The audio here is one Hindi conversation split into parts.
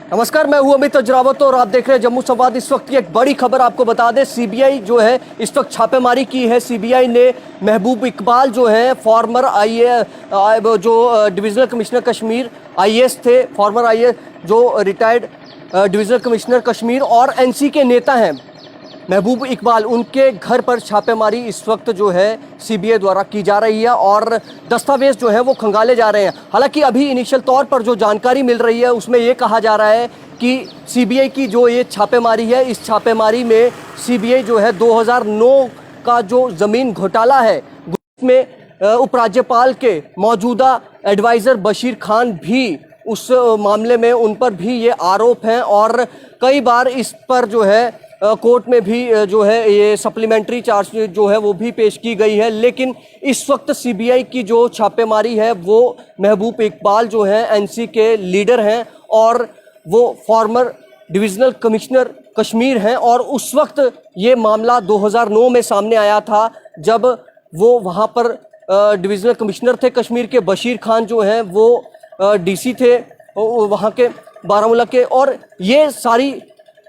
नमस्कार, मैं हूं अमित अजरावत और आप देख रहे हैं जम्मू संवाद। इस वक्त की एक बड़ी खबर आपको बता दें, सीबीआई जो है इस वक्त छापेमारी की है। सीबीआई ने महबूब इकबाल जो है farmer divisional commissioner Kashmir IAS थे, फॉर्मर आईएएस जो रिटायर्ड डिविजनल कमिश्नर कश्मीर और एनसी के नेता हैं महबूब इकबाल, उनके घर पर छापेमारी इस वक्त जो है सीबीआई द्वारा की जा रही है और दस्तावेज जो है वो खंगाले जा रहे हैं। हालांकि अभी इनिशियल तौर पर जो जानकारी मिल रही है उसमें ये कहा जा रहा है कि सीबीआई की जो ये छापेमारी है, इस छापेमारी में सीबीआई जो है 2009 का जो ज़मीन घोटाला है उसमें उपराज्यपाल के मौजूदा एडवाइज़र बशीर खान भी उस मामले में उन पर भी ये आरोप हैं और कई बार इस पर जो है कोर्ट में भी जो है ये सप्लीमेंट्री चार्जशीट जो है वो भी पेश की गई है। लेकिन इस वक्त सीबीआई की जो छापेमारी है वो महबूब इकबाल जो है एनसी के लीडर हैं और वो फॉर्मर डिविजनल कमिश्नर कश्मीर हैं और उस वक्त ये मामला 2009 में सामने आया था जब वो वहाँ पर डिविजनल कमिश्नर थे कश्मीर के। बशीर खान जो हैं वो डीसी थे वहाँ के बारामूला के। और ये सारी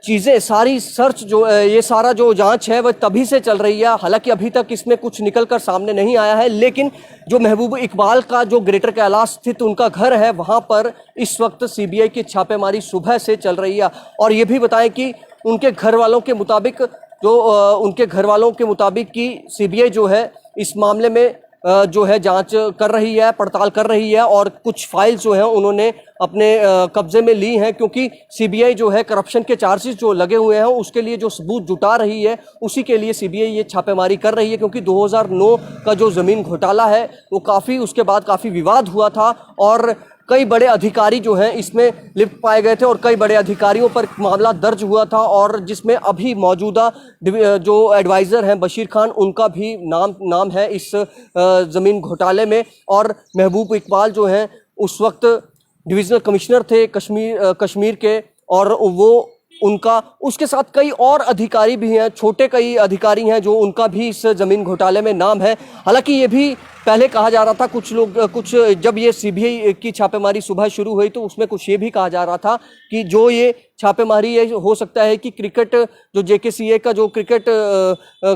चीज़ें, सारी सर्च जो ये सारा जो जांच है वह तभी से चल रही है। हालांकि अभी तक इसमें कुछ निकल कर सामने नहीं आया है, लेकिन जो महबूब इकबाल का जो ग्रेटर कैलाश स्थित उनका घर है वहां पर इस वक्त सीबीआई की छापेमारी सुबह से चल रही है। और ये भी बताएं कि उनके घर वालों के मुताबिक कि सीबीआई जो है इस मामले में जो है जांच कर रही है, पड़ताल कर रही है और कुछ फाइल्स जो हैं उन्होंने अपने कब्जे में ली हैं, क्योंकि सीबीआई जो है करप्शन के चार्जेस जो लगे हुए हैं उसके लिए जो सबूत जुटा रही है उसी के लिए सीबीआई ये छापेमारी कर रही है। क्योंकि 2009 का जो ज़मीन घोटाला है वो उसके बाद काफ़ी विवाद हुआ था और कई बड़े अधिकारी जो हैं इसमें लिप्त पाए गए थे और कई बड़े अधिकारियों पर मामला दर्ज हुआ था और जिसमें अभी मौजूदा जो एडवाइज़र हैं बशीर खान, उनका भी नाम है इस ज़मीन घोटाले में। और महबूब इकबाल जो हैं उस वक्त डिविजनल कमिश्नर थे कश्मीर के और वो उनका उसके साथ कई और अधिकारी भी हैं, छोटे कई अधिकारी हैं जो उनका भी इस ज़मीन घोटाले में नाम है। हालांकि ये भी पहले कहा जा रहा था, कुछ जब ये सीबीआई की छापेमारी सुबह शुरू हुई तो उसमें कुछ ये भी कहा जा रहा था कि जो ये छापेमारी है हो सकता है कि क्रिकेट जो जेकेसीए का जो क्रिकेट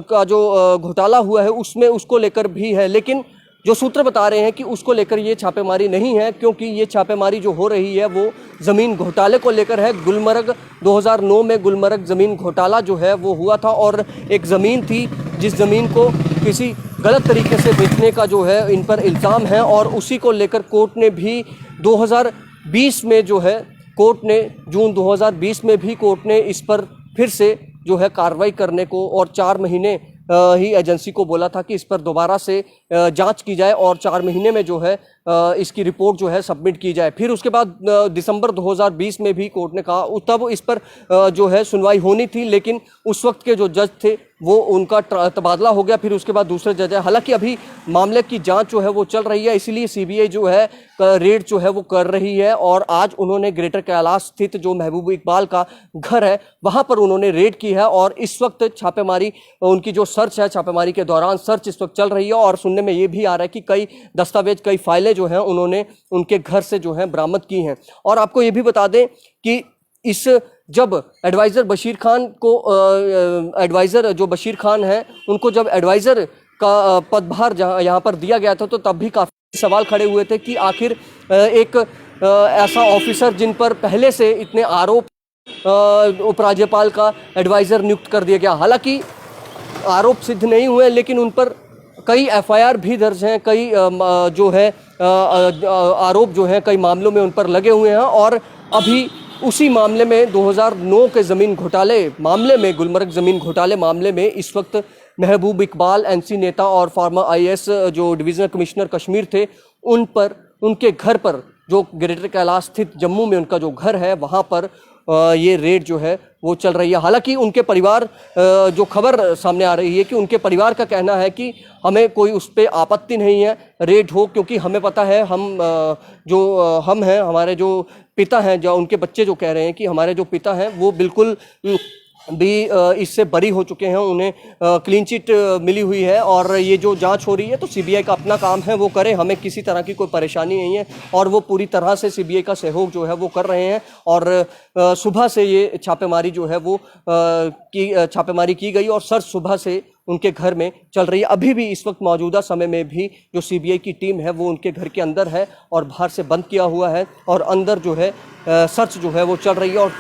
का जो घोटाला हुआ है उसमें उसको लेकर भी है। लेकिन जो सूत्र बता रहे हैं कि उसको लेकर ये छापेमारी नहीं है, क्योंकि ये छापेमारी जो हो रही है वो ज़मीन घोटाले को लेकर है। गुलमर्ग 2009 में गुलमर्ग ज़मीन घोटाला जो है वो हुआ था और एक ज़मीन थी जिस ज़मीन को किसी गलत तरीके से बेचने का जो है इन पर इल्ज़ाम है और उसी को लेकर कोर्ट ने भी 2020 में जो है जून 2020 में भी कोर्ट ने इस पर फिर से जो है कार्रवाई करने को और 4 महीने ही एजेंसी को बोला था कि इस पर दोबारा से जांच की जाए और 4 महीने में जो है इसकी रिपोर्ट जो है सबमिट की जाए। फिर उसके बाद दिसंबर 2020 में भी कोर्ट ने कहा, तब इस पर जो है सुनवाई होनी थी, लेकिन उस वक्त के जो जज थे वो उनका तबादला हो गया, फिर उसके बाद दूसरे जज है। हालांकि अभी मामले की जांच जो है वो चल रही है, इसीलिए सीबीआई जो है रेड जो है वो कर रही है और आज उन्होंने ग्रेटर कैलाश स्थित जो महबूब इकबाल का घर है वहाँ पर उन्होंने रेड की है और इस वक्त छापेमारी, उनकी जो सर्च है, छापेमारी के दौरान सर्च इस वक्त चल रही है। और सुनने में ये भी आ रहा है कि कई दस्तावेज, कई फाइलें जो हैं उन्होंने उनके घर से जो है बरामद की हैं। और आपको ये भी बता दें कि जब एडवाइज़र बशीर खान को एडवाइज़र जो बशीर खान हैं उनको जब एडवाइज़र का पदभार यहाँ पर दिया गया था तो तब भी काफ़ी सवाल खड़े हुए थे कि आखिर एक ऐसा ऑफिसर जिन पर पहले से इतने आरोप उपराज्यपाल का एडवाइज़र नियुक्त कर दिया गया। हालांकि आरोप सिद्ध नहीं हुए, लेकिन उन पर कई एफआईआर भी दर्ज हैं, कई जो है आरोप जो है कई मामलों में उन पर लगे हुए हैं। और अभी उसी मामले में 2009 के ज़मीन घोटाले मामले में, गुलमर्ग ज़मीन घोटाले मामले में इस वक्त महबूब इकबाल एनसी नेता और फॉर्मर आईएएस जो डिविजनल कमिश्नर कश्मीर थे, उनके घर पर जो ग्रेटर कैलाश स्थित जम्मू में उनका जो घर है वहाँ पर ये रेड जो है वो चल रही है। हालांकि उनके परिवार, जो खबर सामने आ रही है कि उनके परिवार का कहना है कि हमें कोई उस पर आपत्ति नहीं है रेड हो, क्योंकि हमें पता है हम हैं, हमारे जो पिता हैं, जो उनके बच्चे जो कह रहे हैं कि हमारे जो पिता हैं वो बिल्कुल भी इससे बरी हो चुके हैं, उन्हें क्लीन चिट मिली हुई है। और ये जो जांच हो रही है तो सीबीआई का अपना काम है वो करे, हमें किसी तरह की कोई परेशानी नहीं है और वो पूरी तरह से सीबीआई का सहयोग जो है वो कर रहे हैं। और सुबह से ये छापेमारी जो है वो छापेमारी की गई और सर सुबह से उनके घर में चल रही है। अभी भी इस वक्त मौजूदा समय में भी जो सीबीआई की टीम है वो उनके घर के अंदर है और बाहर से बंद किया हुआ है और अंदर जो है सर्च जो है वो चल रही है। और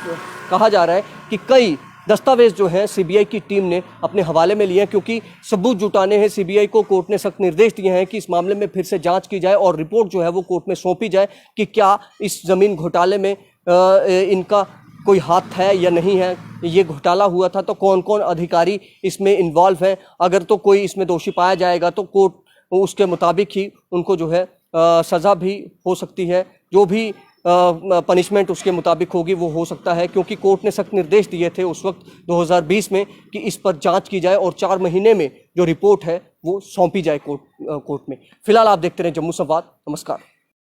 कहा जा रहा है कि कई दस्तावेज जो है सीबीआई की टीम ने अपने हवाले में लिए हैं, क्योंकि सबूत जुटाने हैं। सीबीआई को कोर्ट ने सख्त निर्देश दिए हैं कि इस मामले में फिर से जांच की जाए और रिपोर्ट जो है वो कोर्ट में सौंपी जाए कि क्या इस ज़मीन घोटाले में इनका कोई हाथ है या नहीं है, ये घोटाला हुआ था तो कौन कौन अधिकारी इसमें इन्वॉल्व हैं। अगर तो कोई इसमें दोषी पाया जाएगा तो कोर्ट उसके मुताबिक ही उनको जो है सज़ा भी हो सकती है, जो भी पनिशमेंट उसके मुताबिक होगी वो हो सकता है, क्योंकि कोर्ट ने सख्त निर्देश दिए थे उस वक्त 2020 में कि इस पर जांच की जाए और 4 महीने में जो रिपोर्ट है वो सौंपी जाए कोर्ट में। फिलहाल आप देखते रहें जम्मू संवाद। नमस्कार।